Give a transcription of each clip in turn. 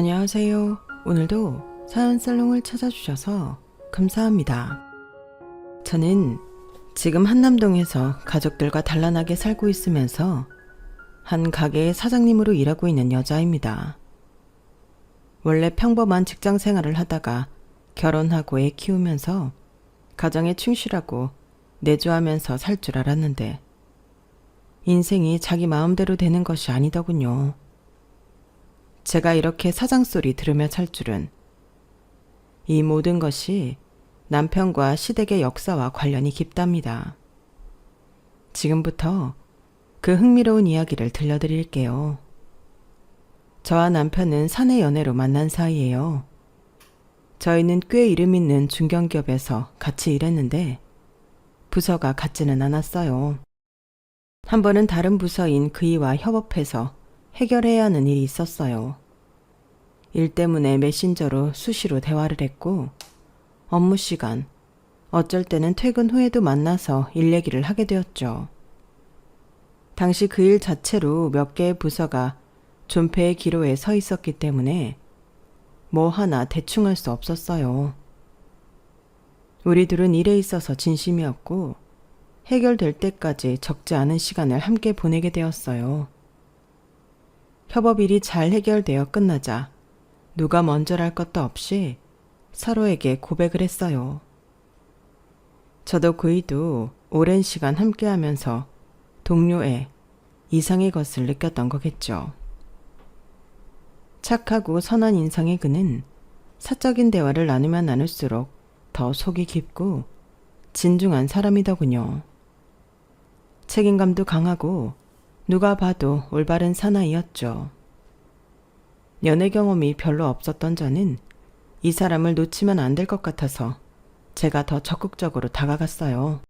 안녕하세요. 오늘도 사연살롱을 찾아주셔서 감사합니다. 저는 지금 한남동에서 가족들과 단란하게 살고 있으면서 한 가게의 사장님으로 일하고 있는 여자입니다. 원래 평범한 직장 생활을 하다가 결혼하고 애 키우면서 가정에 충실하고 내조하면서 살 줄 알았는데 인생이 자기 마음대로 되는 것이 아니더군요. 제가 이렇게 사장 소리 들으며 살 줄은. 이 모든 것이 남편과 시댁의 역사와 관련이 깊답니다. 지금부터 그 흥미로운 이야기를 들려드릴게요. 저와 남편은 사내 연애로 만난 사이예요. 저희는 꽤 이름 있는 중견기업에서 같이 일했는데 부서가 같지는 않았어요. 한 번은 다른 부서인 그이와 협업해서 해결해야 하는 일이 있었어요. 일 때문에 메신저로 수시로 대화를 했고 업무 시간, 어쩔 때는 퇴근 후에도 만나서 일 얘기를 하게 되었죠. 당시 그 일 자체로 몇 개의 부서가 존폐의 기로에 서 있었기 때문에 뭐 하나 대충 할 수 없었어요. 우리 둘은 일에 있어서 진심이었고 해결될 때까지 적지 않은 시간을 함께 보내게 되었어요. 협업일이 잘 해결되어 끝나자 누가 먼저랄 것도 없이 서로에게 고백을 했어요. 저도 그이도 오랜 시간 함께하면서 동료애, 이상의 것을 느꼈던 거겠죠. 착하고 선한 인상의 그는 사적인 대화를 나누면 나눌수록 더 속이 깊고 진중한 사람이더군요. 책임감도 강하고 누가 봐도 올바른 사나이였죠. 연애 경험이 별로 없었던 저는 이 사람을 놓치면 안 될 것 같아서 제가 더 적극적으로 다가갔어요.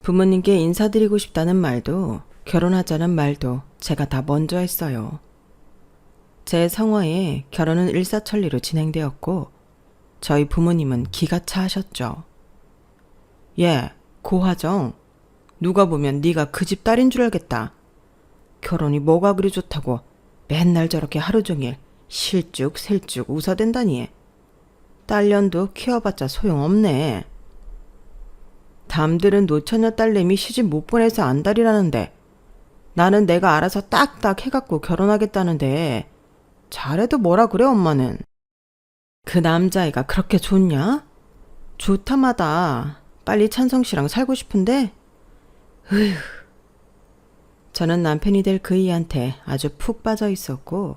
부모님께 인사드리고 싶다는 말도 결혼하자는 말도 제가 다 먼저 했어요. 제 성화에 결혼은 일사천리로 진행되었고 저희 부모님은 기가 차하셨죠. 예, 고화정. 누가 보면 네가 그 집 딸인 줄 알겠다. 결혼이 뭐가 그리 좋다고 맨날 저렇게 하루 종일 실쭉 웃어댄다니. 딸년도 키워봤자 소용없네. 남들은 노처녀 딸내미 시집 못 보내서 안달이라는데 나는 내가 알아서 딱딱 해갖고 결혼하겠다는데 잘해도 뭐라 그래 엄마는. 그 남자애가 그렇게 좋냐? 좋다마다 빨리 찬성씨랑 살고 싶은데? 으휴. 저는 남편이 될 그이한테 아주 푹 빠져 있었고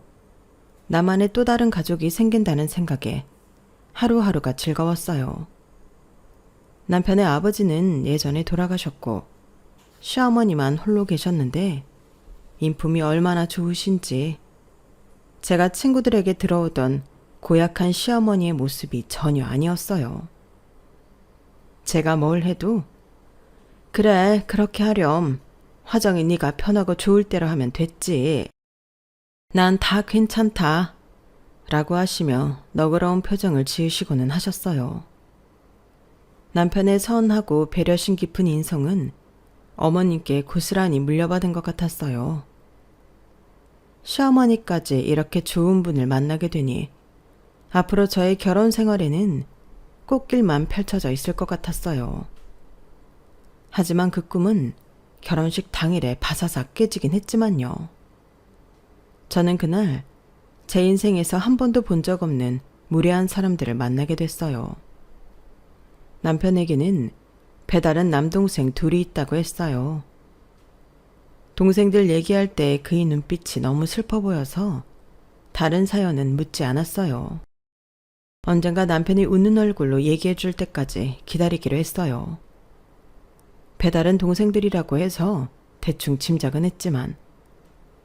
나만의 또 다른 가족이 생긴다는 생각에 하루하루가 즐거웠어요. 남편의 아버지는 예전에 돌아가셨고 시어머니만 홀로 계셨는데 인품이 얼마나 좋으신지 제가 친구들에게 들어오던 고약한 시어머니의 모습이 전혀 아니었어요. 제가 뭘 해도 그래 그렇게 하렴. 화정이 네가 편하고 좋을 대로 하면 됐지. 난 다 괜찮다. 라고 하시며 너그러운 표정을 지으시고는 하셨어요. 남편의 선하고 배려심 깊은 인성은 어머님께 고스란히 물려받은 것 같았어요. 시어머니까지 이렇게 좋은 분을 만나게 되니 앞으로 저의 결혼 생활에는 꽃길만 펼쳐져 있을 것 같았어요. 하지만 그 꿈은 결혼식 당일에 바사삭 깨지긴 했지만요. 저는 그날 제 인생에서 한 번도 본 적 없는 무례한 사람들을 만나게 됐어요. 남편에게는 배다른 남동생 둘이 있다고 했어요. 동생들 얘기할 때 그의 눈빛이 너무 슬퍼 보여서 다른 사연은 묻지 않았어요. 언젠가 남편이 웃는 얼굴로 얘기해 줄 때까지 기다리기로 했어요. 배다른 동생들이라고 해서 대충 짐작은 했지만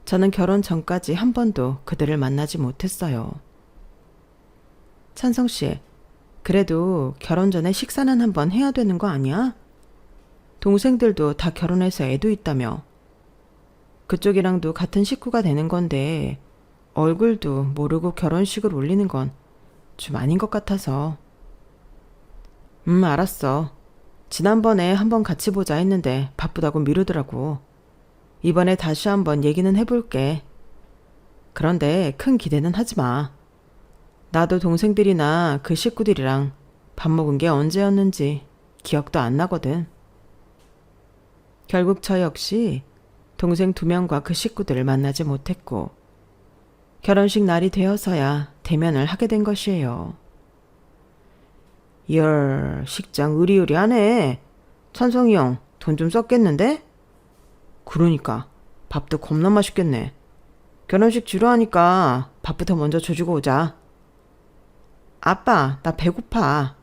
저는 결혼 전까지 한 번도 그들을 만나지 못했어요. 찬성씨, 그래도 결혼 전에 식사는 한번 해야 되는 거 아니야? 동생들도 다 결혼해서 애도 있다며. 그쪽이랑도 같은 식구가 되는 건데 얼굴도 모르고 결혼식을 올리는 건 좀 아닌 것 같아서. 알았어. 지난번에 한번 같이 보자 했는데 바쁘다고 미루더라고. 이번에 다시 한번 얘기는 해볼게. 그런데 큰 기대는 하지 마. 나도 동생들이나 그 식구들이랑 밥 먹은 게 언제였는지 기억도 안 나거든. 결국 저 역시 동생 2명과 그 식구들을 만나지 못했고 결혼식 날이 되어서야 대면을 하게 된 것이에요. 열, 식장 으리으리하네. 찬성이 형, 돈 좀 썼겠는데? 그러니까 밥도 겁나 맛있겠네. 결혼식 주로하니까 밥부터 먼저 줘주고 오자. 아빠, 나 배고파.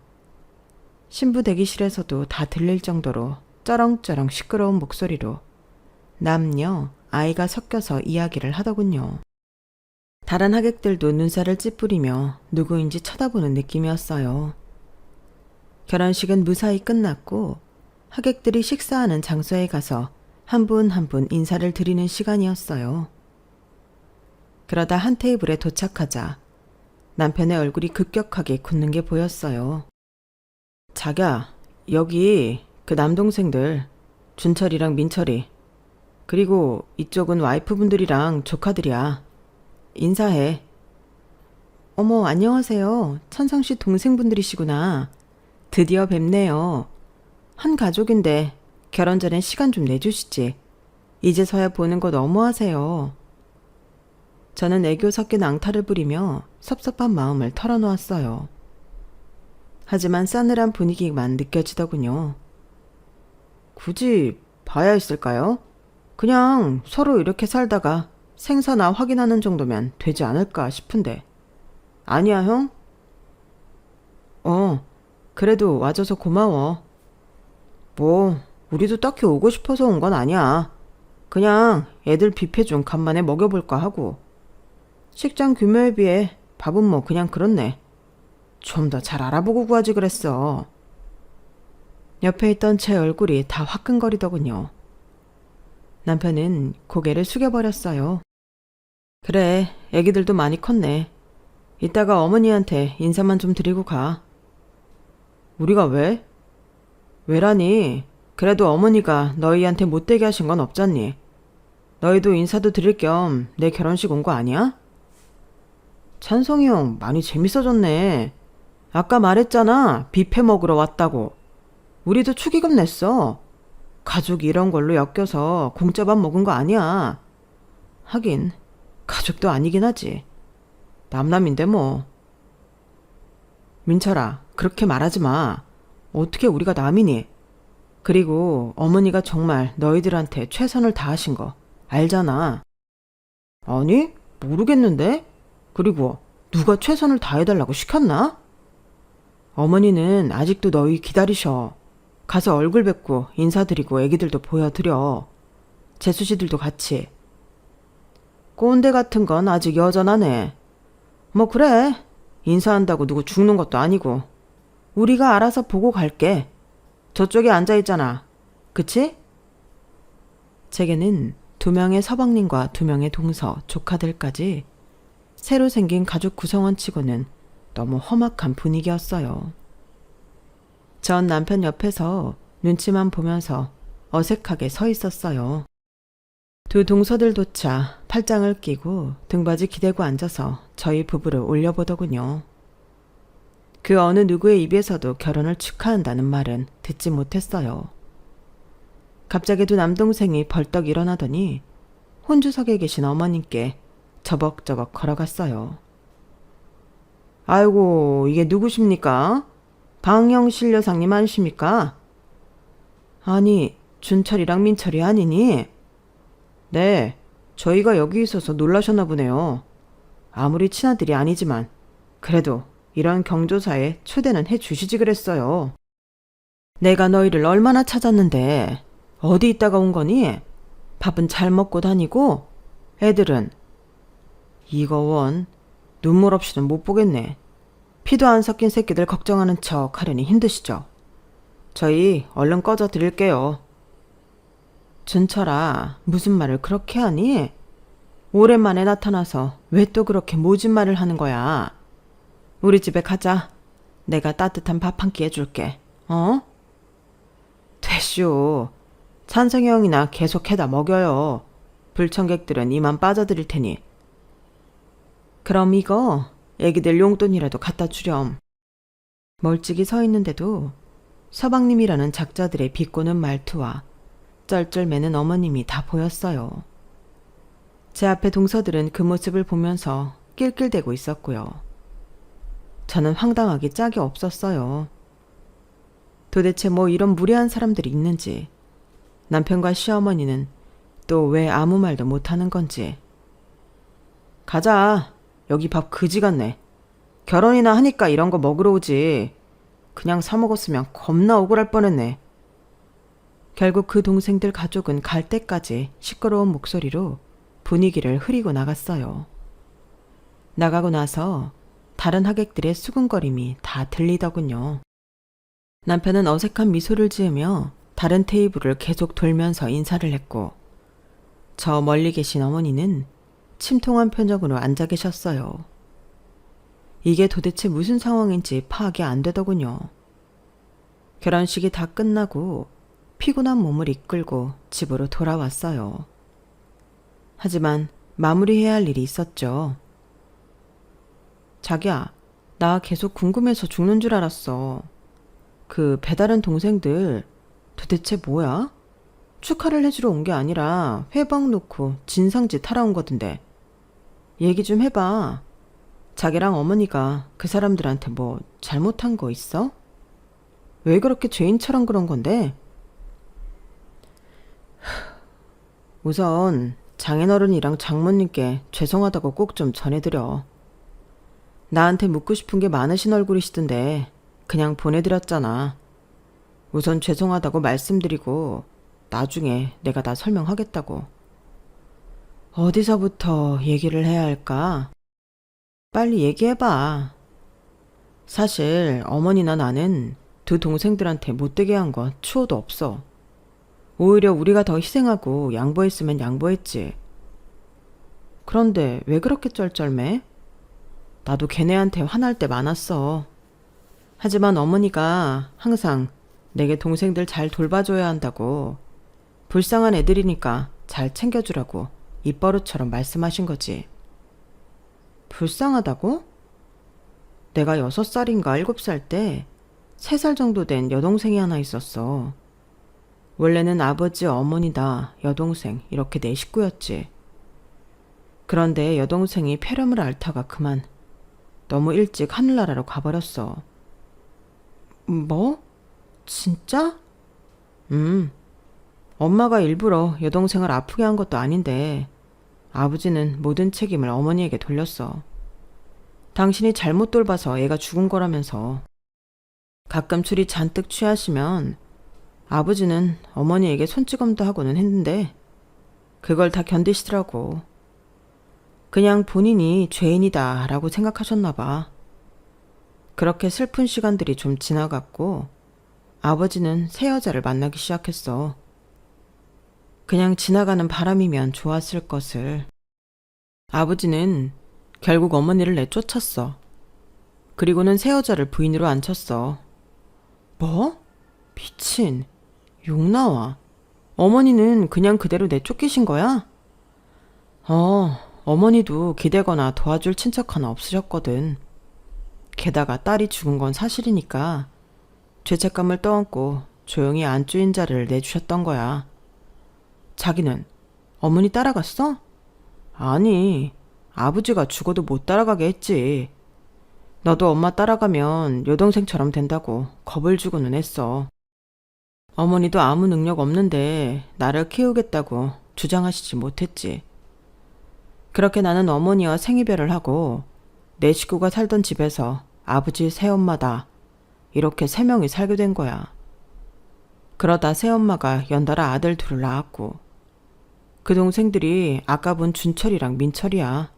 신부 대기실에서도 다 들릴 정도로 쩌렁쩌렁 시끄러운 목소리로 남녀, 아이가 섞여서 이야기를 하더군요. 다른 하객들도 눈살을 찌푸리며 누구인지 쳐다보는 느낌이었어요. 결혼식은 무사히 끝났고 하객들이 식사하는 장소에 가서 한 분 한 분 인사를 드리는 시간이었어요. 그러다 한 테이블에 도착하자 남편의 얼굴이 급격하게 굳는 게 보였어요. 자기야, 여기 그 남동생들 준철이랑 민철이 그리고 이쪽은 와이프분들이랑 조카들이야. 인사해. 어머, 안녕하세요. 천성씨 동생분들이시구나. 드디어 뵙네요. 한 가족인데 결혼 전에 시간 좀 내주시지. 이제서야 보는 거 너무하세요. 저는 애교 섞인 앙탈을 부리며 섭섭한 마음을 털어놓았어요. 하지만 싸늘한 분위기만 느껴지더군요. 굳이 봐야 했을까요? 그냥 서로 이렇게 살다가 생사나 확인하는 정도면 되지 않을까 싶은데. 아니야, 형? 그래도 와줘서 고마워. 뭐, 우리도 딱히 오고 싶어서 온 건 아니야. 그냥 애들 뷔페 좀 간만에 먹여볼까 하고. 식장 규모에 비해 밥은 뭐 그냥 그렇네. 좀 더 잘 알아보고 구하지 그랬어. 옆에 있던 제 얼굴이 다 화끈거리더군요. 남편은 고개를 숙여버렸어요. 그래, 애기들도 많이 컸네. 이따가 어머니한테 인사만 좀 드리고 가. 우리가 왜? 왜라니? 그래도 어머니가 너희한테 못되게 하신 건 없잖니. 너희도 인사도 드릴 겸 내 결혼식 온 거 아니야? 찬성이 형 많이 재밌어졌네. 아까 말했잖아. 뷔페 먹으러 왔다고. 우리도 축의금 냈어. 가족이 이런 걸로 엮여서 공짜 밥 먹은 거 아니야. 하긴 가족도 아니긴 하지. 남남인데 뭐. 민철아, 그렇게 말하지 마. 어떻게 우리가 남이니? 그리고 어머니가 정말 너희들한테 최선을 다하신 거 알잖아. 아니, 모르겠는데? 그리고 누가 최선을 다해달라고 시켰나? 어머니는 아직도 너희 기다리셔. 가서 얼굴 뵙고 인사드리고 애기들도 보여드려. 재수씨들도 같이. 꼰대 같은 건 아직 여전하네. 뭐 그래. 인사한다고 누구 죽는 것도 아니고. 우리가 알아서 보고 갈게. 저쪽에 앉아있잖아. 그치? 제게는 2명의 서방님과 2명의 동서, 조카들까지 새로 생긴 가족 구성원치고는 너무 험악한 분위기였어요. 전 남편 옆에서 눈치만 보면서 어색하게 서 있었어요. 2 동서들조차 팔짱을 끼고 등받이 기대고 앉아서 저희 부부를 올려보더군요. 그 어느 누구의 입에서도 결혼을 축하한다는 말은 듣지 못했어요. 갑자기 2 남동생이 벌떡 일어나더니 혼주석에 계신 어머님께 저벅저벅 걸어갔어요. 아이고, 이게 누구십니까? 방영실 여사님 아니십니까? 아니, 준철이랑 민철이 아니니? 네, 저희가 여기 있어서 놀라셨나 보네요. 아무리 친아들이 아니지만 그래도 이런 경조사에 초대는 해주시지 그랬어요. 내가 너희를 얼마나 찾았는데 어디 있다가 온 거니? 밥은 잘 먹고 다니고 애들은 이거 원 눈물 없이는 못 보겠네. 피도 안 섞인 새끼들 걱정하는 척 하려니 힘드시죠? 저희 얼른 꺼져 드릴게요. 준철아, 무슨 말을 그렇게 하니? 오랜만에 나타나서 왜 또 그렇게 모진 말을 하는 거야? 우리 집에 가자. 내가 따뜻한 밥 한 끼 해줄게. 됐쇼. 찬성이 형이나 계속 해다 먹여요. 불청객들은 이만 빠져드릴 테니. 그럼 이거 애기들 용돈이라도 갖다 주렴. 멀찍이 서 있는데도 서방님이라는 작자들의 비꼬는 말투와 쩔쩔매는 어머님이 다 보였어요. 제 앞에 동서들은 그 모습을 보면서 낄낄대고 있었고요. 저는 황당하기 짝이 없었어요. 도대체 뭐 이런 무례한 사람들이 있는지, 남편과 시어머니는 또 왜 아무 말도 못하는 건지. 가자. 여기 밥 그지 같네. 결혼이나 하니까 이런 거 먹으러 오지. 그냥 사 먹었으면 겁나 억울할 뻔했네. 결국 그 동생들 가족은 갈 때까지 시끄러운 목소리로 분위기를 흐리고 나갔어요. 나가고 나서 다른 하객들의 수군거림이 다 들리더군요. 남편은 어색한 미소를 지으며 다른 테이블을 계속 돌면서 인사를 했고, 저 멀리 계신 어머니는 침통한 표정으로 앉아 계셨어요. 이게 도대체 무슨 상황인지 파악이 안 되더군요. 결혼식이 다 끝나고 피곤한 몸을 이끌고 집으로 돌아왔어요. 하지만 마무리해야 할 일이 있었죠. 자기야, 나 계속 궁금해서 죽는 줄 알았어. 그 배다른 동생들 도대체 뭐야? 축하를 해주러 온 게 아니라 회방 놓고 진상짓 하러 온 거던데. 얘기 좀 해봐. 자기랑 어머니가 그 사람들한테 뭐 잘못한 거 있어? 왜 그렇게 죄인처럼 그런 건데? 우선 장인어른이랑 장모님께 죄송하다고 꼭 좀 전해드려. 나한테 묻고 싶은 게 많으신 얼굴이시던데 그냥 보내드렸잖아. 우선 죄송하다고 말씀드리고 나중에 내가 다 설명하겠다고. 어디서부터 얘기를 해야 할까? 빨리 얘기해봐. 사실 어머니나 나는 두 동생들한테 못되게 한 거 추호도 없어. 오히려 우리가 더 희생하고 양보했으면 양보했지. 그런데 왜 그렇게 쩔쩔매? 나도 걔네한테 화날 때 많았어. 하지만 어머니가 항상 내게 동생들 잘 돌봐줘야 한다고, 불쌍한 애들이니까 잘 챙겨주라고 입버릇처럼 말씀하신 거지. 불쌍하다고? 내가 6살인가 7살 때 3살 정도 된 여동생이 하나 있었어. 원래는 아버지, 어머니다, 여동생 이렇게 4 식구였지. 그런데 여동생이 폐렴을 앓다가 그만 너무 일찍 하늘나라로 가버렸어. 뭐? 진짜? 엄마가 일부러 여동생을 아프게 한 것도 아닌데 아버지는 모든 책임을 어머니에게 돌렸어. 당신이 잘못 돌봐서 애가 죽은 거라면서. 가끔 술이 잔뜩 취하시면 아버지는 어머니에게 손찌검도 하고는 했는데 그걸 다 견디시더라고. 그냥 본인이 죄인이다 라고 생각하셨나 봐. 그렇게 슬픈 시간들이 좀 지나갔고 아버지는 새 여자를 만나기 시작했어. 그냥 지나가는 바람이면 좋았을 것을. 아버지는 결국 어머니를 내쫓았어. 그리고는 새 여자를 부인으로 앉혔어. 뭐? 미친. 욕 나와. 어머니는 그냥 그대로 내쫓기신 거야? 어머니도 기대거나 도와줄 친척 하나 없으셨거든. 게다가 딸이 죽은 건 사실이니까 죄책감을 떠안고 조용히 안주인 자를 내주셨던 거야. 자기는 어머니 따라갔어? 아니, 아버지가 죽어도 못 따라가게 했지. 너도 엄마 따라가면 여동생처럼 된다고 겁을 주고는 했어. 어머니도 아무 능력 없는데 나를 키우겠다고 주장하시지 못했지. 그렇게 나는 어머니와 생이별을 하고 내 식구가 살던 집에서 아버지, 새엄마다 이렇게 3명이 살게 된 거야. 그러다 새엄마가 연달아 아들 둘을 낳았고 그 동생들이 아까 본 준철이랑 민철이야.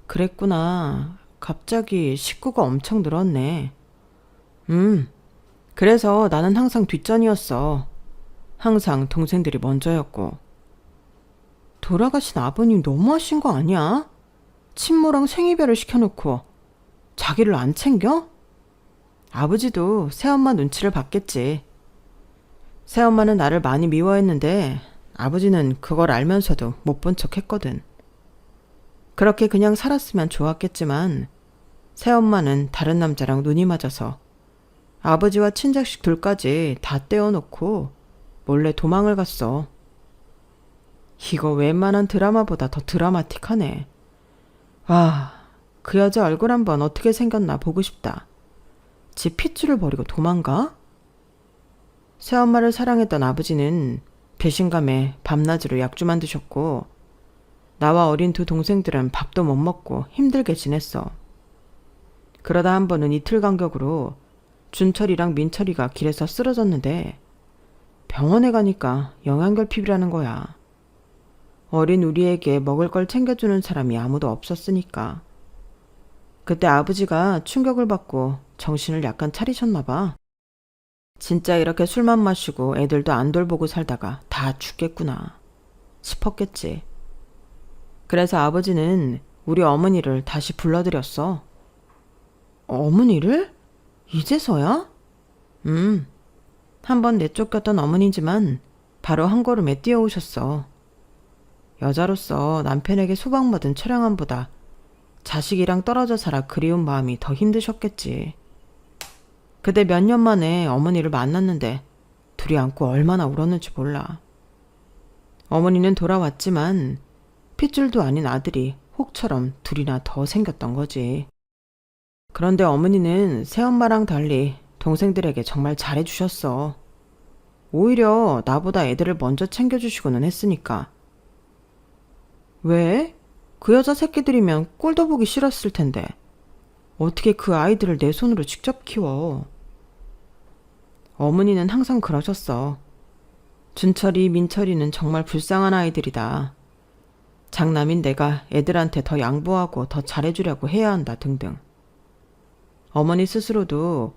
그랬구나. 갑자기 식구가 엄청 늘었네. 그래서 나는 항상 뒷전이었어. 항상 동생들이 먼저였고. 돌아가신 아버님 너무하신 거 아니야? 친모랑 생이별을 시켜놓고 자기를 안 챙겨? 아버지도 새엄마 눈치를 봤겠지. 새엄마는 나를 많이 미워했는데 아버지는 그걸 알면서도 못 본 척 했거든. 그렇게 그냥 살았으면 좋았겠지만 새엄마는 다른 남자랑 눈이 맞아서 아버지와 친자식 둘까지 다 떼어놓고 몰래 도망을 갔어. 이거 웬만한 드라마보다 더 드라마틱하네. 와, 그 여자 얼굴 한번 어떻게 생겼나 보고 싶다. 지 핏줄을 버리고 도망가? 새엄마를 사랑했던 아버지는 배신감에 밤낮으로 약주만 드셨고 나와 어린 두 동생들은 밥도 못 먹고 힘들게 지냈어. 그러다 한 번은 이틀 간격으로 준철이랑 민철이가 길에서 쓰러졌는데 병원에 가니까 영양결핍이라는 거야. 어린 우리에게 먹을 걸 챙겨주는 사람이 아무도 없었으니까. 그때 아버지가 충격을 받고 정신을 약간 차리셨나 봐. 진짜 이렇게 술만 마시고 애들도 안 돌보고 살다가 다 죽겠구나 싶었겠지. 그래서 아버지는 우리 어머니를 다시 불러들였어. 어머니를? 이제서야? 한번 내쫓겼던 어머니지만 바로 한 걸음에 뛰어오셨어. 여자로서 남편에게 소방받은 처량함보다 자식이랑 떨어져 살아 그리운 마음이 더 힘드셨겠지. 그때 몇 년 만에 어머니를 만났는데 둘이 안고 얼마나 울었는지 몰라. 어머니는 돌아왔지만 핏줄도 아닌 아들이 혹처럼 둘이나 더 생겼던 거지. 그런데 어머니는 새엄마랑 달리 동생들에게 정말 잘해주셨어. 오히려 나보다 애들을 먼저 챙겨주시고는 했으니까. 왜? 그 여자 새끼들이면 꼴도 보기 싫었을 텐데 어떻게 그 아이들을 내 손으로 직접 키워? 어머니는 항상 그러셨어. 준철이, 민철이는 정말 불쌍한 아이들이다. 장남인 내가 애들한테 더 양보하고 더 잘해주려고 해야 한다 등등. 어머니 스스로도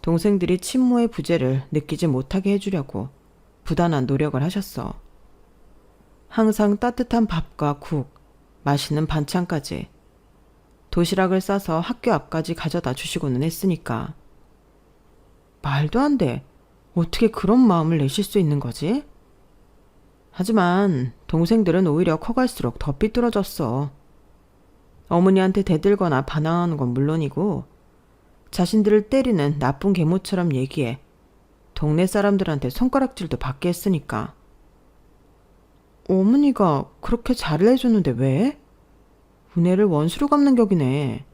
동생들이 친모의 부재를 느끼지 못하게 해주려고 부단한 노력을 하셨어. 항상 따뜻한 밥과 국, 맛있는 반찬까지 도시락을 싸서 학교 앞까지 가져다 주시고는 했으니까. 말도 안 돼. 어떻게 그런 마음을 내실 수 있는 거지? 하지만 동생들은 오히려 커갈수록 더 삐뚤어졌어. 어머니한테 대들거나 반항하는 건 물론이고 자신들을 때리는 나쁜 계모처럼 얘기해 동네 사람들한테 손가락질도 받게 했으니까. 어머니가 그렇게 잘을 해줬는데 왜? 은혜를 원수로 갚는 격이네.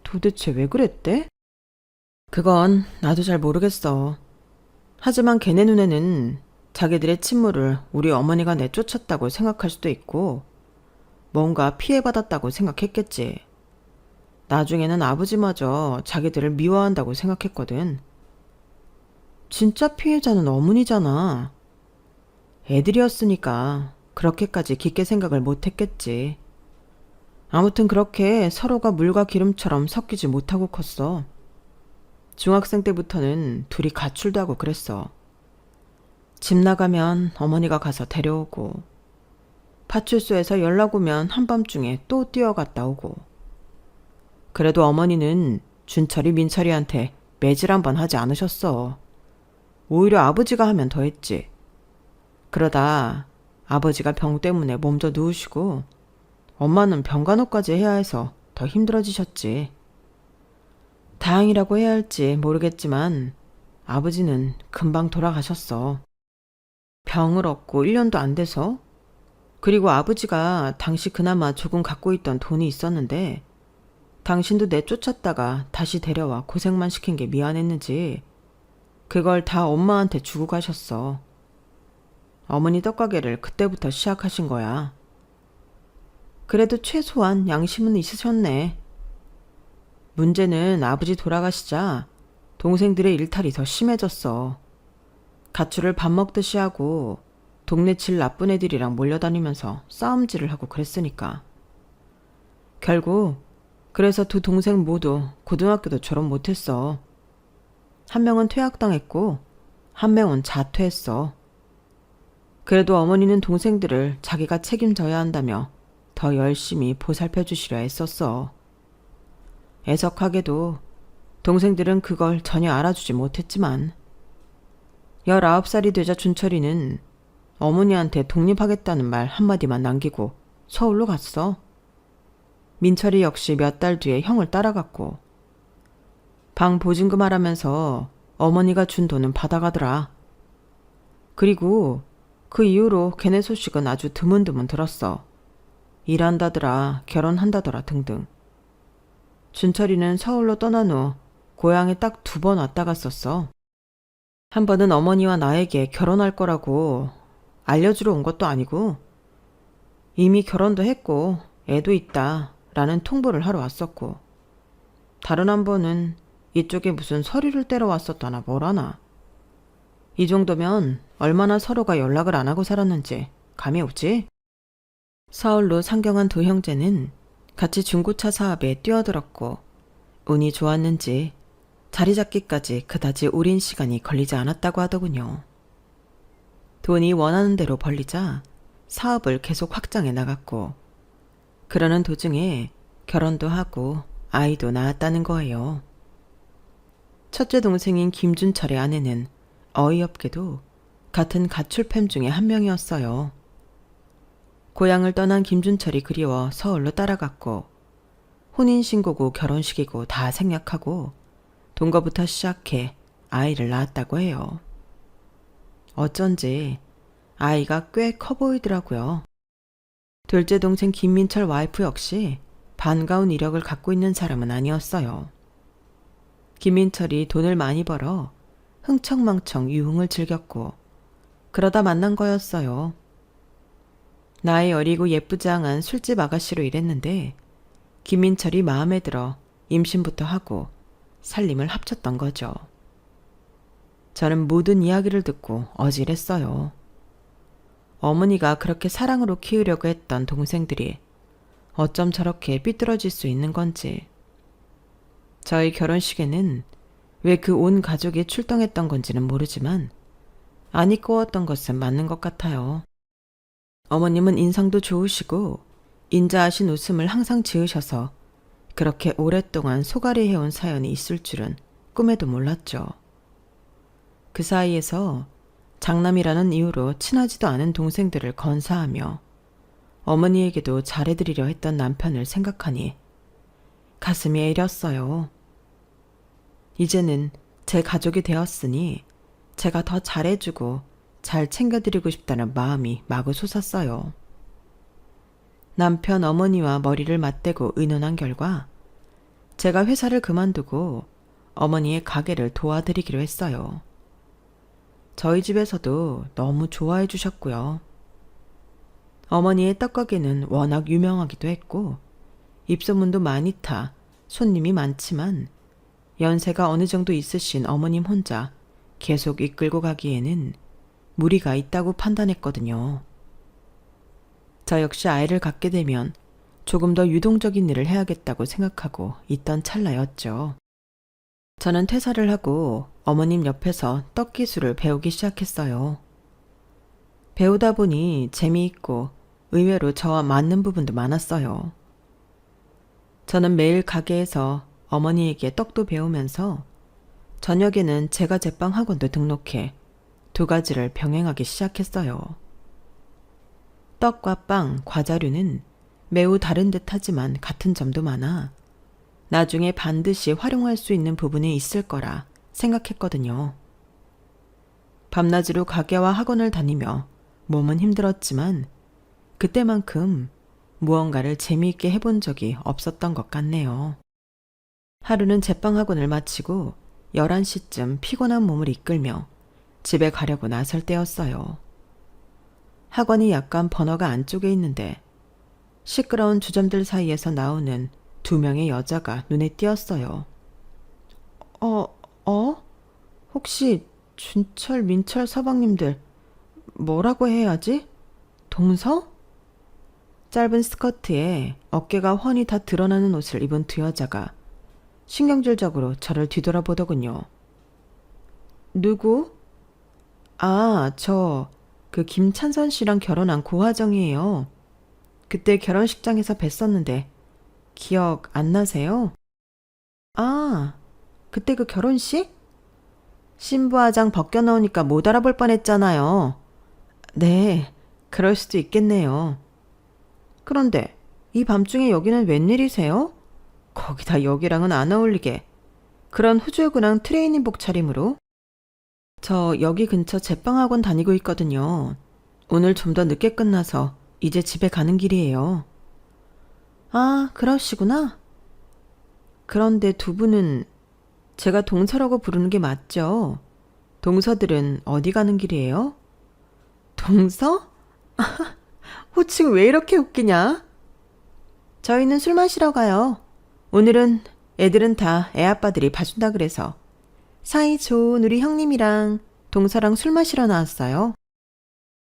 도대체 왜 그랬대? 그건 나도 잘 모르겠어. 하지만 걔네 눈에는 자기들의 친모를 우리 어머니가 내쫓았다고 생각할 수도 있고 뭔가 피해받았다고 생각했겠지. 나중에는 아버지마저 자기들을 미워한다고 생각했거든. 진짜 피해자는 어머니잖아. 애들이었으니까 그렇게까지 깊게 생각을 못했겠지. 아무튼 그렇게 서로가 물과 기름처럼 섞이지 못하고 컸어. 중학생 때부터는 둘이 가출도 하고 그랬어. 집 나가면 어머니가 가서 데려오고 파출소에서 연락 오면 한밤중에 또 뛰어갔다 오고. 그래도 어머니는 준철이 민철이한테 매질 한번 하지 않으셨어. 오히려 아버지가 하면 더 했지. 그러다 아버지가 병 때문에 몸져 누우시고 엄마는 병간호까지 해야 해서 더 힘들어지셨지. 다행이라고 해야 할지 모르겠지만 아버지는 금방 돌아가셨어. 병을 얻고 1년도 안 돼서. 그리고 아버지가 당시 그나마 조금 갖고 있던 돈이 있었는데 당신도 내쫓았다가 다시 데려와 고생만 시킨 게 미안했는지 그걸 다 엄마한테 주고 가셨어. 어머니 떡가게를 그때부터 시작하신 거야. 그래도 최소한 양심은 있으셨네. 문제는 아버지 돌아가시자 동생들의 일탈이 더 심해졌어. 가출을 밥 먹듯이 하고 동네 질 나쁜 애들이랑 몰려다니면서 싸움질을 하고 그랬으니까. 결국 그래서 두 동생 모두 고등학교도 졸업 못했어. 한 명은 퇴학당했고 한 명은 자퇴했어. 그래도 어머니는 동생들을 자기가 책임져야 한다며 더 열심히 보살펴 주시려 애썼어. 애석하게도 동생들은 그걸 전혀 알아주지 못했지만 19살이 되자 준철이는 어머니한테 독립하겠다는 말 한마디만 남기고 서울로 갔어. 민철이 역시 몇 달 뒤에 형을 따라갔고 방 보증금 하라면서 어머니가 준 돈은 받아가더라. 그리고 그 이후로 걔네 소식은 아주 드문드문 들었어. 일한다더라, 결혼한다더라 등등. 준철이는 서울로 떠난 후 고향에 딱 2번 왔다 갔었어. 한 번은 어머니와 나에게 결혼할 거라고 알려주러 온 것도 아니고 이미 결혼도 했고 애도 있다 라는 통보를 하러 왔었고 다른 한 번은 이쪽에 무슨 서류를 떼러 왔었다나 뭐라나. 이 정도면 얼마나 서로가 연락을 안 하고 살았는지 감이 오지? 서울로 상경한 2 형제는 같이 중고차 사업에 뛰어들었고 운이 좋았는지 자리 잡기까지 그다지 오랜 시간이 걸리지 않았다고 하더군요. 돈이 원하는 대로 벌리자 사업을 계속 확장해 나갔고 그러는 도중에 결혼도 하고 아이도 낳았다는 거예요. 첫째 동생인 김준철의 아내는 어이없게도 같은 가출팸 중에 한 명이었어요. 고향을 떠난 김준철이 그리워 서울로 따라갔고 혼인신고고 결혼식이고 다 생략하고 동거부터 시작해 아이를 낳았다고 해요. 어쩐지 아이가 꽤 커 보이더라고요. 둘째 동생 김민철 와이프 역시 반가운 이력을 갖고 있는 사람은 아니었어요. 김민철이 돈을 많이 벌어 흥청망청 유흥을 즐겼고 그러다 만난 거였어요. 나이 어리고 예쁘장한 술집 아가씨로 일했는데 김민철이 마음에 들어 임신부터 하고 살림을 합쳤던 거죠. 저는 모든 이야기를 듣고 어질했어요. 어머니가 그렇게 사랑으로 키우려고 했던 동생들이 어쩜 저렇게 삐뚤어질 수 있는 건지. 저희 결혼식에는 왜 그 온 가족이 출동했던 건지는 모르지만 안이 꼬웠던 것은 맞는 것 같아요. 어머님은 인상도 좋으시고 인자하신 웃음을 항상 지으셔서 그렇게 오랫동안 소갈이 해온 사연이 있을 줄은 꿈에도 몰랐죠. 그 사이에서 장남이라는 이유로 친하지도 않은 동생들을 건사하며 어머니에게도 잘해드리려 했던 남편을 생각하니 가슴이 애렸어요. 이제는 제 가족이 되었으니 제가 더 잘해주고 잘 챙겨드리고 싶다는 마음이 마구 솟았어요. 남편 어머니와 머리를 맞대고 의논한 결과 제가 회사를 그만두고 어머니의 가게를 도와드리기로 했어요. 저희 집에서도 너무 좋아해 주셨고요. 어머니의 떡가게는 워낙 유명하기도 했고 입소문도 많이 타 손님이 많지만 연세가 어느 정도 있으신 어머님 혼자 계속 이끌고 가기에는 무리가 있다고 판단했거든요. 저 역시 아이를 갖게 되면 조금 더 유동적인 일을 해야겠다고 생각하고 있던 찰나였죠. 저는 퇴사를 하고 어머님 옆에서 떡 기술을 배우기 시작했어요. 배우다 보니 재미있고 의외로 저와 맞는 부분도 많았어요. 저는 매일 가게에서 어머니에게 떡도 배우면서 저녁에는 제가 제빵 학원도 등록해 2가지를 병행하기 시작했어요. 떡과 빵, 과자류는 매우 다른 듯 하지만 같은 점도 많아 나중에 반드시 활용할 수 있는 부분이 있을 거라 생각했거든요. 밤낮으로 가게와 학원을 다니며 몸은 힘들었지만 그때만큼 무언가를 재미있게 해본 적이 없었던 것 같네요. 하루는 제빵 학원을 마치고 11시쯤 피곤한 몸을 이끌며 집에 가려고 나설 때였어요. 학원이 약간 번화가 안쪽에 있는데 시끄러운 주점들 사이에서 나오는 2명의 여자가 눈에 띄었어요. 혹시 준철, 민철 서방님들 뭐라고 해야지? 동서? 짧은 스커트에 어깨가 훤히 다 드러나는 옷을 입은 2 여자가 신경질적으로 저를 뒤돌아보더군요. 누구? 그 김찬선 씨랑 결혼한 고화정이에요. 그때 결혼식장에서 뵀었는데 기억 안 나세요? 그때 그 결혼식? 신부화장 벗겨놓으니까 못 알아볼 뻔했잖아요. 네, 그럴 수도 있겠네요. 그런데 이 밤중에 여기는 웬일이세요? 거기다 여기랑은 안 어울리게. 그런 후줄근한 트레이닝복 차림으로. 저 여기 근처 제빵학원 다니고 있거든요. 오늘 좀 더 늦게 끝나서 이제 집에 가는 길이에요. 아, 그러시구나. 그런데 두 분은 제가 동서라고 부르는 게 맞죠? 동서들은 어디 가는 길이에요? 동서? 호칭 왜 이렇게 웃기냐? 저희는 술 마시러 가요. 오늘은 애들은 다 애아빠들이 봐준다 그래서 사이 좋은 우리 형님이랑 동서랑 술 마시러 나왔어요.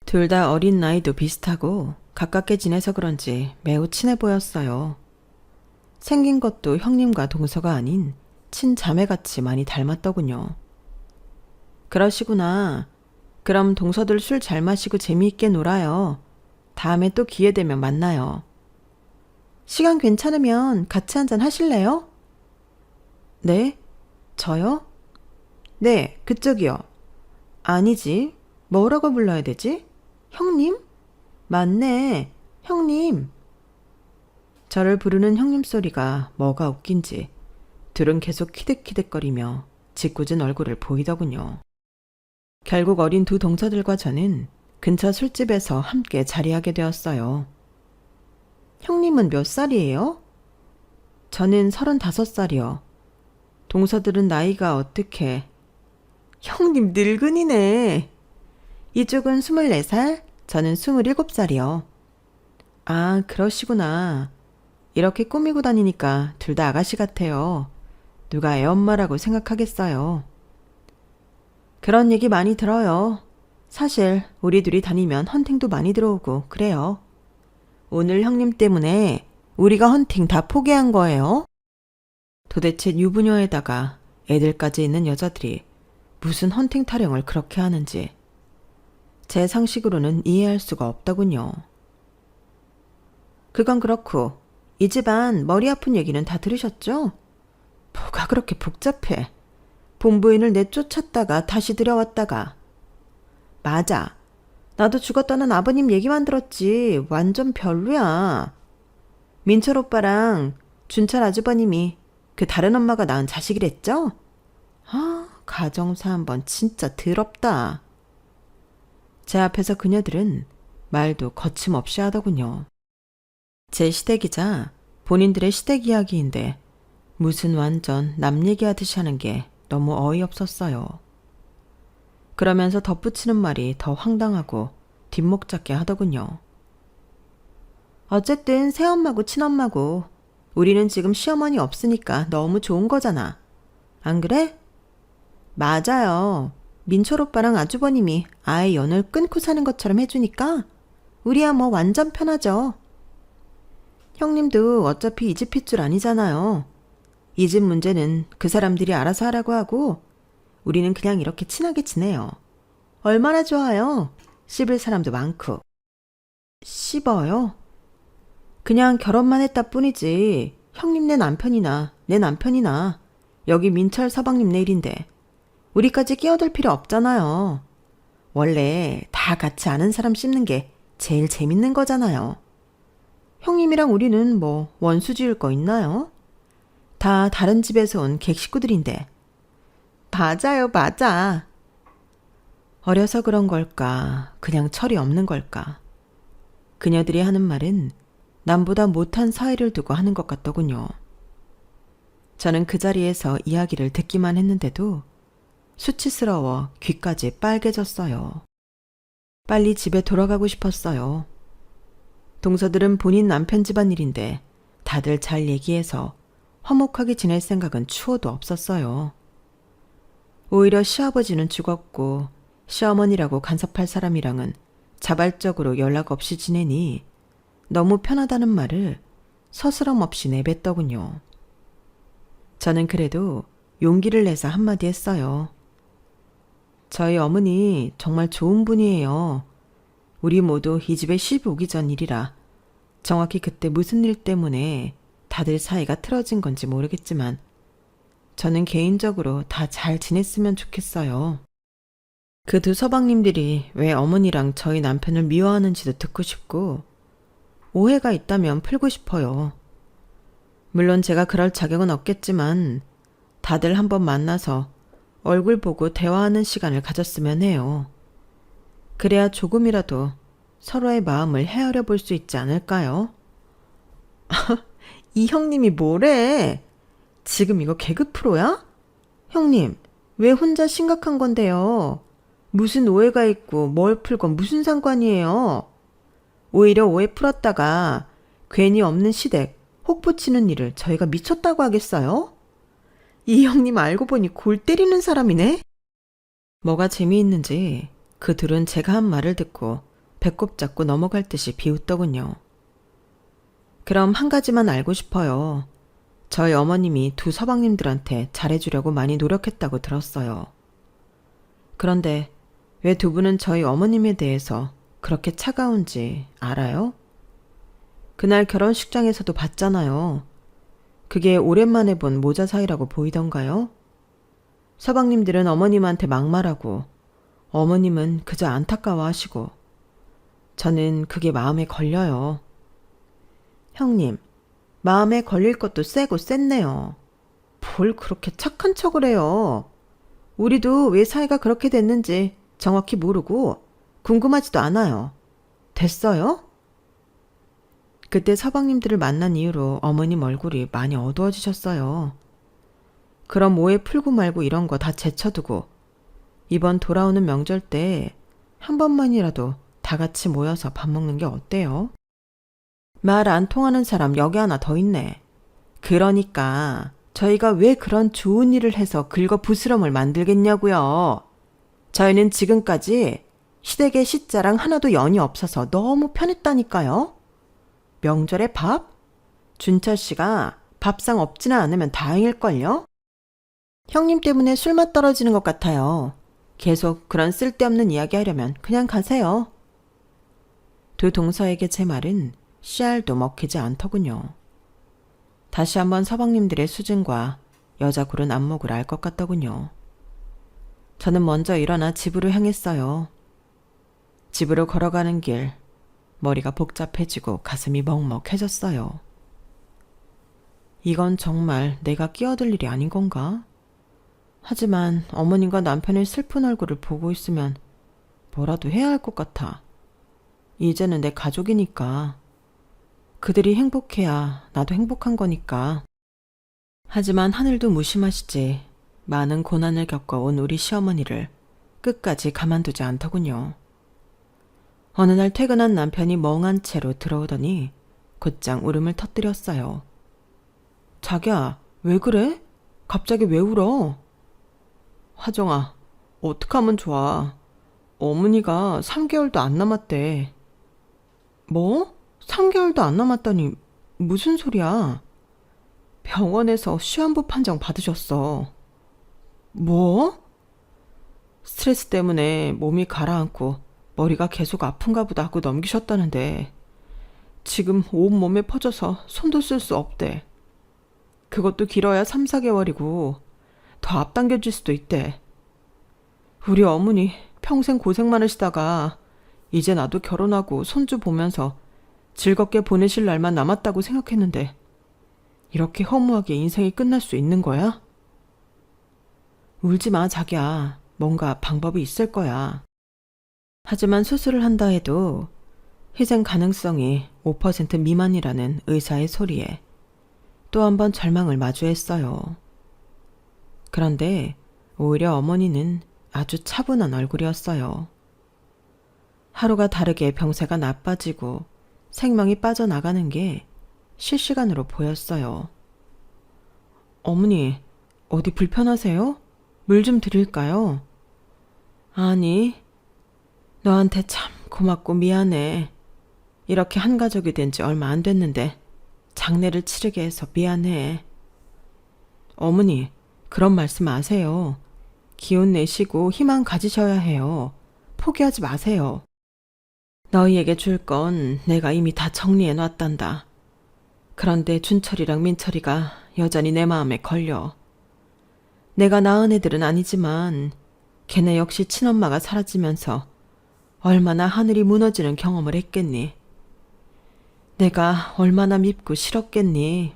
둘 다 어린 나이도 비슷하고 가깝게 지내서 그런지 매우 친해 보였어요. 생긴 것도 형님과 동서가 아닌 친자매같이 많이 닮았더군요. 그러시구나. 그럼 동서들 술 잘 마시고 재미있게 놀아요. 다음에 또 기회 되면 만나요. 시간 괜찮으면 같이 한잔 하실래요? 네? 저요? 네, 그쪽이요. 아니지. 뭐라고 불러야 되지? 형님? 맞네. 형님. 저를 부르는 형님 소리가 뭐가 웃긴지 둘은 계속 키득키득거리며 짓궂은 얼굴을 보이더군요. 결국 어린 두 동서들과 저는 근처 술집에서 함께 자리하게 되었어요. 형님은 몇 살이에요? 저는 35살이요. 동서들은 나이가 어떻게... 형님 늙은이네. 이쪽은 24살, 저는 27살이요. 아, 그러시구나. 이렇게 꾸미고 다니니까 둘 다 아가씨 같아요. 누가 애엄마라고 생각하겠어요. 그런 얘기 많이 들어요. 사실 우리 둘이 다니면 헌팅도 많이 들어오고 그래요. 오늘 형님 때문에 우리가 헌팅 다 포기한 거예요. 도대체 유부녀에다가 애들까지 있는 여자들이 무슨 헌팅 타령을 그렇게 하는지 제 상식으로는 이해할 수가 없더군요. 그건 그렇고 이 집안 머리 아픈 얘기는 다 들으셨죠? 뭐가 그렇게 복잡해. 본부인을 내쫓았다가 다시 들여왔다가. 맞아. 나도 죽었다는 아버님 얘기만 들었지 완전 별로야. 민철 오빠랑 준철 아주버님이 그 다른 엄마가 낳은 자식이랬죠? 아, 가정사 한번 진짜 더럽다. 제 앞에서 그녀들은 말도 거침없이 하더군요. 제 시댁이자 본인들의 시댁 이야기인데 무슨 완전 남 얘기하듯이 하는 게 너무 어이없었어요. 그러면서 덧붙이는 말이 더 황당하고 뒷목 잡게 하더군요. 어쨌든 새엄마고 친엄마고 우리는 지금 시어머니 없으니까 너무 좋은 거잖아. 안 그래? 맞아요. 민철 오빠랑 아주버님이 아예 연을 끊고 사는 것처럼 해주니까 우리야 뭐 완전 편하죠. 형님도 어차피 이 집 핏줄 아니잖아요. 이 집 문제는 그 사람들이 알아서 하라고 하고 우리는 그냥 이렇게 친하게 지내요. 얼마나 좋아요. 씹을 사람도 많고. 씹어요? 그냥 결혼만 했다 뿐이지. 형님네 남편이나 내 남편이나 여기 민철 서방님 내 일인데 우리까지 끼어들 필요 없잖아요. 원래 다 같이 아는 사람 씹는 게 제일 재밌는 거잖아요. 형님이랑 우리는 뭐 원수 지을 거 있나요? 다 다른 집에서 온 객식구들인데. 맞아요, 맞아. 어려서 그런 걸까? 그냥 철이 없는 걸까? 그녀들이 하는 말은 남보다 못한 사이를 두고 하는 것 같더군요. 저는 그 자리에서 이야기를 듣기만 했는데도 수치스러워 귀까지 빨개졌어요. 빨리 집에 돌아가고 싶었어요. 동서들은 본인 남편 집안일인데 다들 잘 얘기해서 화목하게 지낼 생각은 추호도 없었어요. 오히려 시아버지는 죽었고 시어머니라고 간섭할 사람이랑은 자발적으로 연락 없이 지내니 너무 편하다는 말을 서스럼 없이 내뱉더군요. 저는 그래도 용기를 내서 한마디 했어요. 저희 어머니 정말 좋은 분이에요. 우리 모두 이 집에 시집 오기 전 일이라 정확히 그때 무슨 일 때문에 다들 사이가 틀어진 건지 모르겠지만 저는 개인적으로 다 잘 지냈으면 좋겠어요. 그 두 서방님들이 왜 어머니랑 저희 남편을 미워하는지도 듣고 싶고 오해가 있다면 풀고 싶어요. 물론 제가 그럴 자격은 없겠지만 다들 한번 만나서 얼굴 보고 대화하는 시간을 가졌으면 해요. 그래야 조금이라도 서로의 마음을 헤아려 볼 수 있지 않을까요? 이 형님이 뭐래? 지금 이거 개그 프로야? 형님, 왜 혼자 심각한 건데요? 무슨 오해가 있고 뭘 풀건 무슨 상관이에요? 오히려 오해 풀었다가 괜히 없는 시댁 혹 붙이는 일을 저희가 미쳤다고 하겠어요? 이 형님 알고 보니 골 때리는 사람이네? 뭐가 재미있는지 그 둘은 제가 한 말을 듣고 배꼽 잡고 넘어갈 듯이 비웃더군요. 그럼 한 가지만 알고 싶어요. 저희 어머님이 두 서방님들한테 잘해주려고 많이 노력했다고 들었어요. 그런데 왜 두 분은 저희 어머님에 대해서 그렇게 차가운지 알아요? 그날 결혼식장에서도 봤잖아요. 그게 오랜만에 본 모자 사이라고 보이던가요? 서방님들은 어머님한테 막말하고 어머님은 그저 안타까워하시고 저는 그게 마음에 걸려요. 형님, 마음에 걸릴 것도 세고 셌네요. 뭘 그렇게 착한 척을 해요. 우리도 왜 사이가 그렇게 됐는지 정확히 모르고 궁금하지도 않아요. 됐어요? 그때 서방님들을 만난 이후로 어머님 얼굴이 많이 어두워지셨어요. 그럼 오해 풀고 말고 이런 거 다 제쳐두고 이번 돌아오는 명절 때 한 번만이라도 다 같이 모여서 밥 먹는 게 어때요? 말 안 통하는 사람 여기 하나 더 있네. 그러니까 저희가 왜 그런 좋은 일을 해서 긁어 부스럼을 만들겠냐고요. 저희는 지금까지 시댁의 시자랑 하나도 연이 없어서 너무 편했다니까요. 명절에 밥? 준철 씨가 밥상 없지는 않으면 다행일걸요? 형님 때문에 술맛 떨어지는 것 같아요. 계속 그런 쓸데없는 이야기 하려면 그냥 가세요. 두 동서에게 제 말은 씨알도 먹히지 않더군요. 다시 한번 서방님들의 수준과 여자 고른 안목을 알 것 같더군요. 저는 먼저 일어나 집으로 향했어요. 집으로 걸어가는 길, 머리가 복잡해지고 가슴이 먹먹해졌어요. 이건 정말 내가 끼어들 일이 아닌 건가? 하지만 어머님과 남편의 슬픈 얼굴을 보고 있으면 뭐라도 해야 할 것 같아. 이제는 내 가족이니까. 그들이 행복해야 나도 행복한 거니까. 하지만 하늘도 무심하시지 많은 고난을 겪어온 우리 시어머니를 끝까지 가만두지 않더군요. 어느 날 퇴근한 남편이 멍한 채로 들어오더니 곧장 울음을 터뜨렸어요. 자기야, 왜 그래? 갑자기 왜 울어? 화정아, 어떡하면 좋아. 어머니가 3개월도 안 남았대. 뭐? 3개월도 안 남았다니 무슨 소리야? 병원에서 시한부 판정 받으셨어. 뭐? 스트레스 때문에 몸이 가라앉고 머리가 계속 아픈가 보다 하고 넘기셨다는데 지금 온몸에 퍼져서 손도 쓸 수 없대. 그것도 길어야 3, 4개월이고 더 앞당겨질 수도 있대. 우리 어머니 평생 고생 많으시다가 이제 나도 결혼하고 손주 보면서 즐겁게 보내실 날만 남았다고 생각했는데 이렇게 허무하게 인생이 끝날 수 있는 거야? 울지 마, 자기야. 뭔가 방법이 있을 거야. 하지만 수술을 한다 해도 희생 가능성이 5% 미만이라는 의사의 소리에 또 한 번 절망을 마주했어요. 그런데 오히려 어머니는 아주 차분한 얼굴이었어요. 하루가 다르게 병세가 나빠지고 생명이 빠져나가는 게 실시간으로 보였어요. 어머니, 어디 불편하세요? 물 좀 드릴까요? 아니, 너한테 참 고맙고 미안해. 이렇게 한 가족이 된 지 얼마 안 됐는데 장례를 치르게 해서 미안해. 어머니, 그런 말씀 마세요. 기운 내시고 희망 가지셔야 해요. 포기하지 마세요. 너희에게 줄 건 내가 이미 다 정리해 놨단다. 그런데 준철이랑 민철이가 여전히 내 마음에 걸려. 내가 낳은 애들은 아니지만 걔네 역시 친엄마가 사라지면서 얼마나 하늘이 무너지는 경험을 했겠니. 내가 얼마나 밉고 싫었겠니.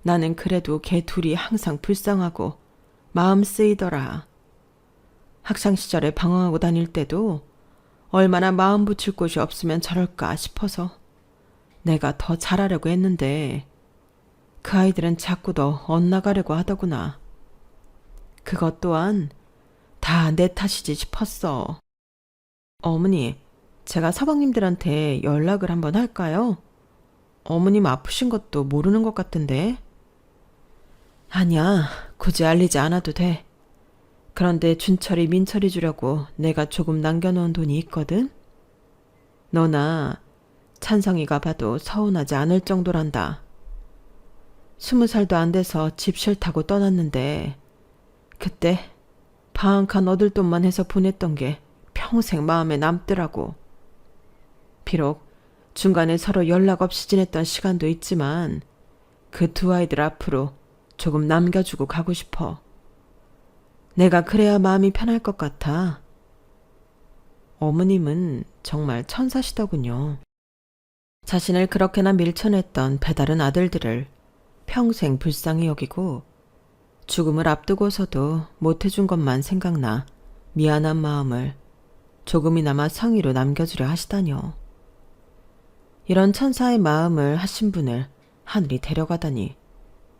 나는 그래도 걔 둘이 항상 불쌍하고 마음 쓰이더라. 학창시절에 방황하고 다닐 때도 얼마나 마음 붙일 곳이 없으면 저럴까 싶어서 내가 더 잘하려고 했는데 그 아이들은 자꾸 더 엇나가려고 하더구나. 그것 또한 다 내 탓이지 싶었어. 어머니, 제가 서방님들한테 연락을 한번 할까요? 어머님 아프신 것도 모르는 것 같은데. 아니야, 굳이 알리지 않아도 돼. 그런데 준철이 민철이 주려고 내가 조금 남겨놓은 돈이 있거든? 너나 찬성이가 봐도 서운하지 않을 정도란다. 20살도 안 돼서 집 싫다고 떠났는데 그때 방 한 칸 얻을 돈만 해서 보냈던 게 평생 마음에 남더라고. 비록 중간에 서로 연락 없이 지냈던 시간도 있지만 그 두 아이들 앞으로 조금 남겨주고 가고 싶어. 내가 그래야 마음이 편할 것 같아. 어머님은 정말 천사시더군요. 자신을 그렇게나 밀쳐냈던 배다른 아들들을 평생 불쌍히 여기고 죽음을 앞두고서도 못해준 것만 생각나 미안한 마음을 조금이나마 성의로 남겨주려 하시다뇨. 이런 천사의 마음을 하신 분을 하늘이 데려가다니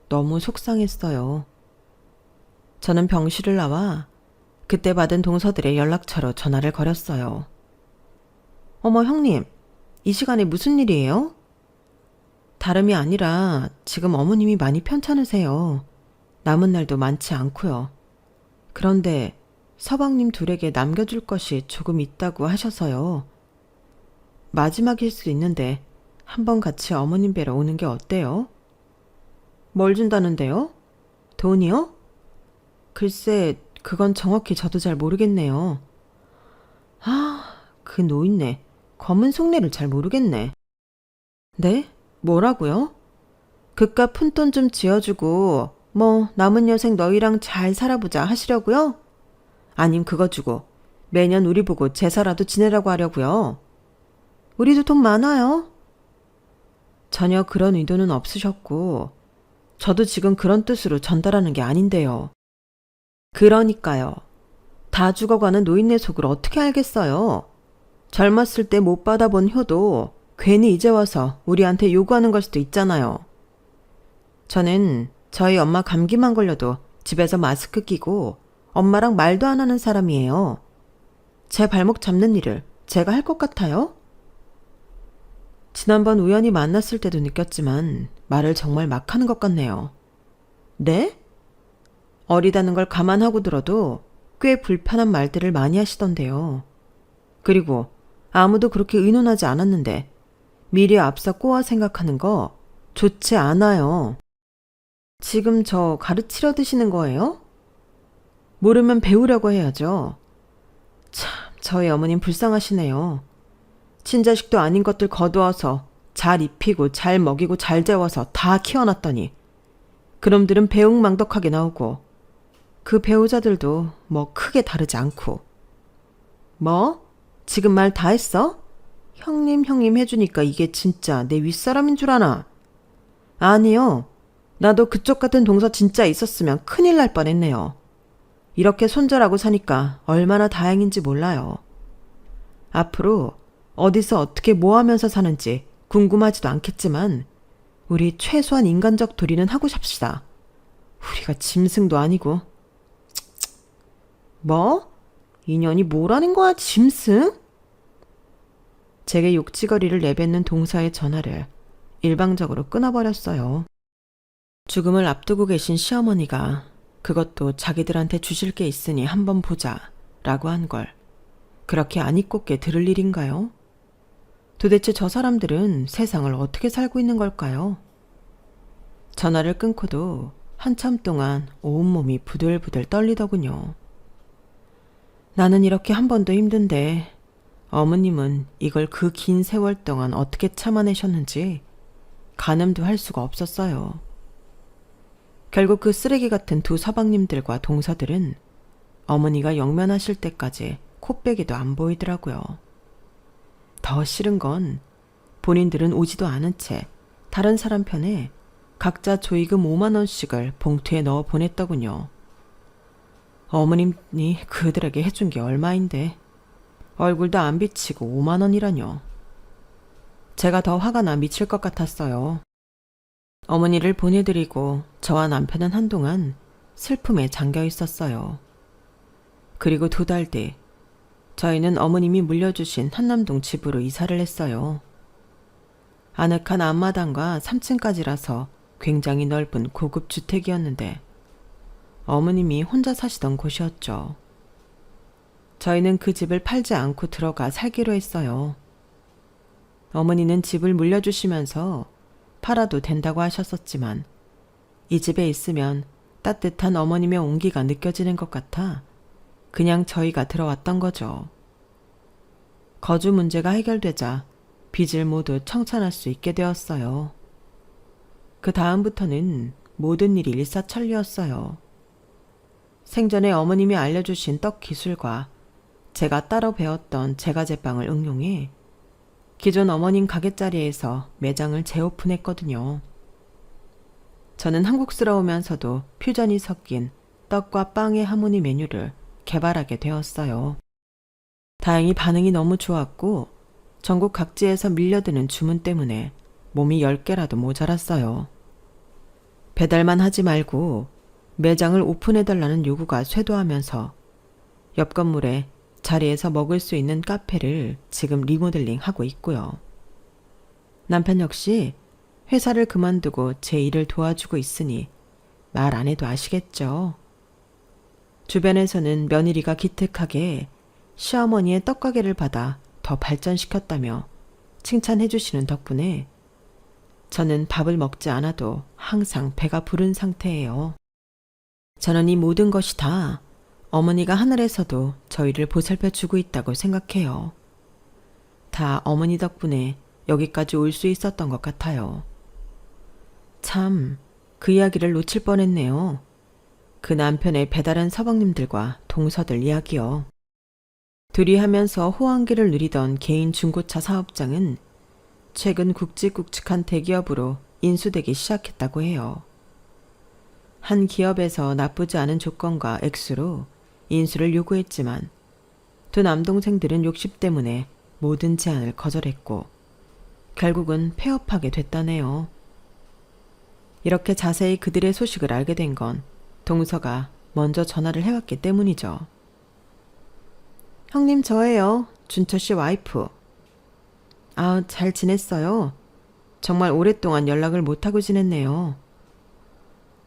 너무 속상했어요. 저는 병실을 나와 그때 받은 동서들의 연락처로 전화를 걸었어요. 어머 형님, 이 시간에 무슨 일이에요? 다름이 아니라 지금 어머님이 많이 편찮으세요. 남은 날도 많지 않고요. 그런데 서방님 둘에게 남겨줄 것이 조금 있다고 하셔서요. 마지막일 수 있는데 한번 같이 어머님 뵈러 오는 게 어때요? 뭘 준다는데요? 돈이요? 글쎄, 그건 정확히 저도 잘 모르겠네요. 아, 그 노인네. 검은 속내를 잘 모르겠네. 네? 뭐라고요? 그깟 푼돈 좀 쥐어주고 뭐 남은 여생 너희랑 잘 살아보자 하시려고요? 아님 그거 주고 매년 우리 보고 제사라도 지내라고 하려고요? 우리도 돈 많아요. 전혀 그런 의도는 없으셨고 저도 지금 그런 뜻으로 전달하는 게 아닌데요. 그러니까요. 다 죽어가는 노인네 속을 어떻게 알겠어요. 젊었을 때 못 받아본 효도 괜히 이제 와서 우리한테 요구하는 걸 수도 있잖아요. 저는 저희 엄마 감기만 걸려도 집에서 마스크 끼고 엄마랑 말도 안 하는 사람이에요. 제 발목 잡는 일을 제가 할 것 같아요? 지난번 우연히 만났을 때도 느꼈지만 말을 정말 막 하는 것 같네요. 네? 어리다는 걸 감안하고 들어도 꽤 불편한 말들을 많이 하시던데요. 그리고 아무도 그렇게 의논하지 않았는데 미리 앞서 꼬아 생각하는 거 좋지 않아요. 지금 저 가르치려 드시는 거예요? 모르면 배우려고 해야죠. 참, 저희 어머님 불쌍하시네요. 친자식도 아닌 것들 거두어서 잘 입히고 잘 먹이고 잘 재워서 다 키워놨더니 그놈들은 배웅망덕하게 나오고 그 배우자들도 뭐 크게 다르지 않고. 뭐? 지금 말 다 했어? 형님 해주니까 이게 진짜 내 윗사람인 줄 아나? 아니요. 나도 그쪽 같은 동서 진짜 있었으면 큰일 날 뻔했네요. 이렇게 손절하고 사니까 얼마나 다행인지 몰라요. 앞으로 어디서 어떻게 뭐 하면서 사는지 궁금하지도 않겠지만 우리 최소한 인간적 도리는 하고 삽시다. 우리가 짐승도 아니고. 뭐? 인연이 뭐라는 거야, 짐승? 제게 욕지거리를 내뱉는 동서의 전화를 일방적으로 끊어버렸어요. 죽음을 앞두고 계신 시어머니가 그것도 자기들한테 주실 게 있으니 한번 보자 라고 한 걸 그렇게 안 잊곱게 들을 일인가요? 도대체 저 사람들은 세상을 어떻게 살고 있는 걸까요? 전화를 끊고도 한참 동안 온몸이 부들부들 떨리더군요. 나는 이렇게 한 번도 힘든데 어머님은 이걸 그 긴 세월 동안 어떻게 참아내셨는지 가늠도 할 수가 없었어요. 결국 그 쓰레기 같은 두 서방님들과 동서들은 어머니가 영면하실 때까지 코빼기도 안 보이더라고요. 더 싫은 건 본인들은 오지도 않은 채 다른 사람 편에 각자 조의금 5만 원씩을 봉투에 넣어 보냈더군요. 어머님이 그들에게 해준 게 얼마인데 얼굴도 안 비치고 5만 원이라뇨. 제가 더 화가 나 미칠 것 같았어요. 어머니를 보내드리고 저와 남편은 한동안 슬픔에 잠겨 있었어요. 그리고 2달 뒤 저희는 어머님이 물려주신 한남동 집으로 이사를 했어요. 아늑한 앞마당과 3층까지라서 굉장히 넓은 고급 주택이었는데 어머님이 혼자 사시던 곳이었죠. 저희는 그 집을 팔지 않고 들어가 살기로 했어요. 어머니는 집을 물려주시면서 팔아도 된다고 하셨었지만 이 집에 있으면 따뜻한 어머님의 온기가 느껴지는 것 같아 그냥 저희가 들어왔던 거죠. 거주 문제가 해결되자 빚을 모두 청산할 수 있게 되었어요. 그 다음부터는 모든 일이 일사천리였어요. 생전에 어머님이 알려주신 떡 기술과 제가 따로 배웠던 제과제빵을 응용해 기존 어머님 가게 자리에서 매장을 재오픈했거든요. 저는 한국스러우면서도 퓨전이 섞인 떡과 빵의 하모니 메뉴를 개발하게 되었어요. 다행히 반응이 너무 좋았고 전국 각지에서 밀려드는 주문 때문에 몸이 10개라도 모자랐어요. 배달만 하지 말고 매장을 오픈해달라는 요구가 쇄도하면서 옆 건물에 자리에서 먹을 수 있는 카페를 지금 리모델링 하고 있고요. 남편 역시 회사를 그만두고 제 일을 도와주고 있으니 말 안 해도 아시겠죠. 주변에서는 며느리가 기특하게 시어머니의 떡가게를 받아 더 발전시켰다며 칭찬해 주시는 덕분에 저는 밥을 먹지 않아도 항상 배가 부른 상태예요. 저는 이 모든 것이 다 어머니가 하늘에서도 저희를 보살펴 주고 있다고 생각해요. 다 어머니 덕분에 여기까지 올 수 있었던 것 같아요. 참, 그 이야기를 놓칠 뻔했네요. 그 남편의 배달한 서방님들과 동서들 이야기요. 둘이 하면서 호황기를 누리던 개인 중고차 사업장은 최근 굵직굵직한 대기업으로 인수되기 시작했다고 해요. 한 기업에서 나쁘지 않은 조건과 액수로 인수를 요구했지만 두 남동생들은 욕심 때문에 모든 제안을 거절했고 결국은 폐업하게 됐다네요. 이렇게 자세히 그들의 소식을 알게 된 건 동서가 먼저 전화를 해왔기 때문이죠. 형님 저예요. 준철 씨 와이프. 아, 잘 지냈어요? 정말 오랫동안 연락을 못하고 지냈네요.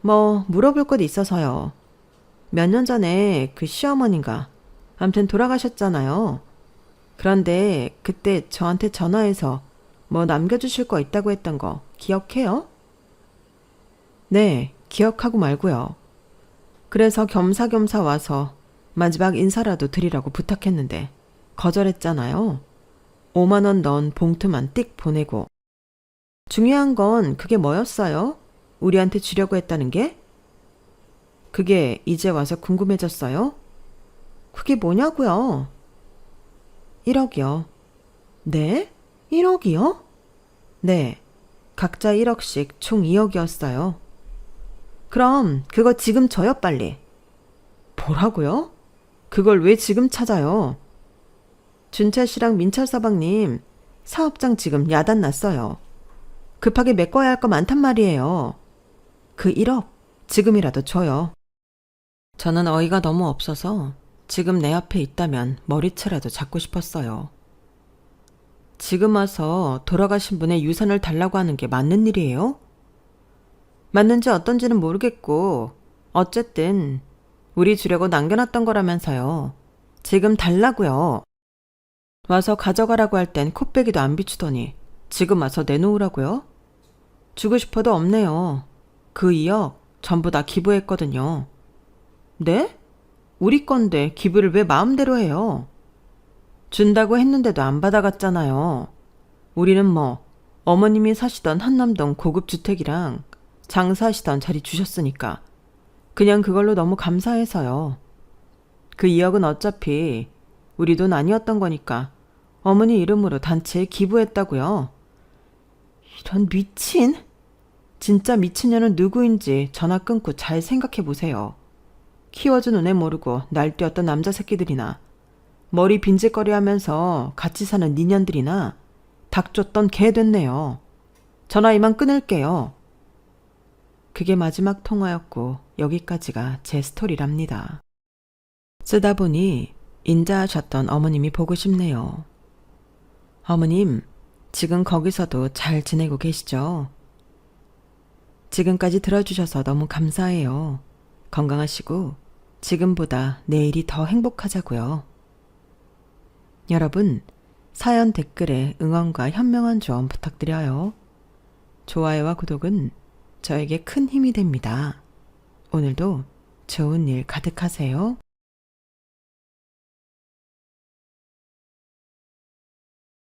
뭐 물어볼 것 있어서요. 몇 년 전에 그 시어머니가 암튼 돌아가셨잖아요. 그런데 그때 저한테 전화해서 뭐 남겨주실 거 있다고 했던 거 기억해요? 네, 기억하고 말고요. 그래서 겸사겸사 와서 마지막 인사라도 드리라고 부탁했는데 거절했잖아요. 5만 원 넣은 봉투만 띡 보내고. 중요한 건 그게 뭐였어요? 우리한테 주려고 했다는 게? 그게 이제 와서 궁금해졌어요? 그게 뭐냐고요? 1억이요. 네? 1억이요? 네. 각자 1억씩 총 2억이었어요. 그럼 그거 지금 줘요 빨리. 뭐라고요? 그걸 왜 지금 찾아요? 준철 씨랑 민철 서방님 사업장 지금 야단 났어요. 급하게 메꿔야 할 거 많단 말이에요. 그 1억 지금이라도 줘요. 저는 어이가 너무 없어서 지금 내 앞에 있다면 머리채라도 잡고 싶었어요. 지금 와서 돌아가신 분의 유산을 달라고 하는 게 맞는 일이에요? 맞는지 어떤지는 모르겠고 어쨌든 우리 주려고 남겨놨던 거라면서요. 지금 달라고요. 와서 가져가라고 할 땐 콧배기도 안 비추더니 지금 와서 내놓으라고요? 주고 싶어도 없네요. 그 2억 전부 다 기부했거든요. 네? 우리 건데 기부를 왜 마음대로 해요? 준다고 했는데도 안 받아갔잖아요. 우리는 뭐 어머님이 사시던 한남동 고급 주택이랑 장사하시던 자리 주셨으니까 그냥 그걸로 너무 감사해서요. 그 2억은 어차피 우리 돈 아니었던 거니까 어머니 이름으로 단체에 기부했다고요. 이런 미친? 진짜 미친년은 누구인지 전화 끊고 잘 생각해 보세요. 키워준 은혜 모르고 날뛰었던 남자 새끼들이나 머리 빈질거리 하면서 같이 사는 니년들이나 닥쳤던 개 됐네요. 전화 이만 끊을게요. 그게 마지막 통화였고 여기까지가 제 스토리랍니다. 쓰다 보니 인자하셨던 어머님이 보고 싶네요. 어머님, 지금 거기서도 잘 지내고 계시죠? 지금까지 들어주셔서 너무 감사해요. 건강하시고 지금보다 내일이 더 행복하자고요. 여러분, 사연 댓글에 응원과 현명한 조언 부탁드려요. 좋아요와 구독은 저에게 큰 힘이 됩니다. 오늘도 좋은 일 가득하세요.